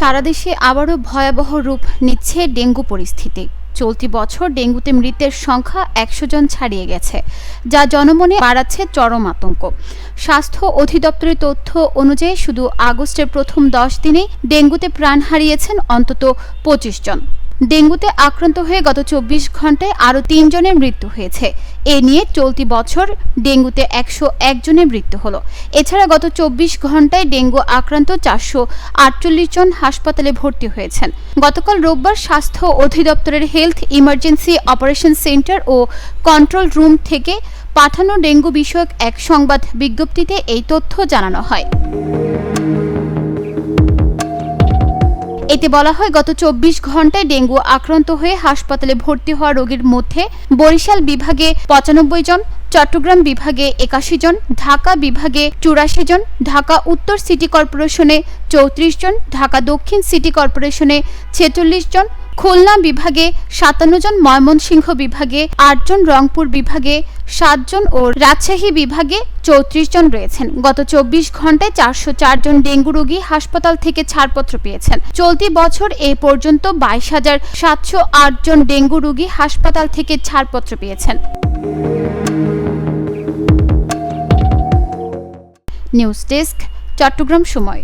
সারা দেশে আবারও ভয়াবহ রূপ নিচ্ছে ডেঙ্গু পরিস্থিতি। চলতি বছর ডেঙ্গুতে মৃতের সংখ্যা ১০০ জন ছাড়িয়ে গেছে, যা জনমনে বাড়াচ্ছে চরম আতঙ্ক। স্বাস্থ্য অধিদপ্তরের তথ্য অনুযায়ী শুধু আগস্টের প্রথম ১০ দিনে ডেঙ্গুতে প্রাণ হারিয়েছেন অন্তত ২৫ জন। ডেঙ্গুতে আক্রান্ত হয়ে গত ২৪ ঘন্টায় আরও ৩ জনের মৃত্যু হয়েছে। এ নিয়ে চলতি বছর ডেঙ্গুতে ১০১ জনের মৃত্যু হলো। এছাড়া গত ২৪ ঘন্টায় ডেঙ্গু আক্রান্ত ৪৪৮ জন হাসপাতালে ভর্তি হয়েছেন। গতকাল রোববার স্বাস্থ্য অধিদপ্তরের হেলথ ইমার্জেন্সি অপারেশন সেন্টার ও কন্ট্রোল রুম থেকে পাঠানো ডেঙ্গু বিষয়ক এক সংবাদ বিজ্ঞপ্তিতে এই তথ্য জানানো হয়। এতে বলা হয়, গত ২৪ ঘন্টায় ডেঙ্গু আক্রান্ত হয়ে হাসপাতালে ভর্তি হওয়া রোগীর মধ্যে বরিশাল বিভাগে ৯৫ জন, চট্টগ্রাম বিভাগে ৮১ জন, ঢাকা বিভাগে ৮৪ জন, ঢাকা উত্তর সিটি কর্পোরেশনে ৩৪ জন, ঢাকা দক্ষিণ সিটি কর্পোরেশনে ৪৬ জন, খুলনা বিভাগে ৫৭ জন, ময়মনসিংহ বিভাগে ৮ জন, রংপুর বিভাগে ৭ জন ও রাজশাহী বিভাগে ৩৪ জন রয়েছেন। গত ২৪ ঘন্টায় ৪০৪ জন ডেঙ্গু রোগী হাসপাতাল থেকে ছাড়পত্র পেয়েছেন। চলতি বছর এ পর্যন্ত ২২,৭০৮ জন ডেঙ্গু রোগী হাসপাতাল থেকে ছাড়পত্র পেয়েছেন। নিউজ ডেস্ক, চট্টগ্রাম সময়।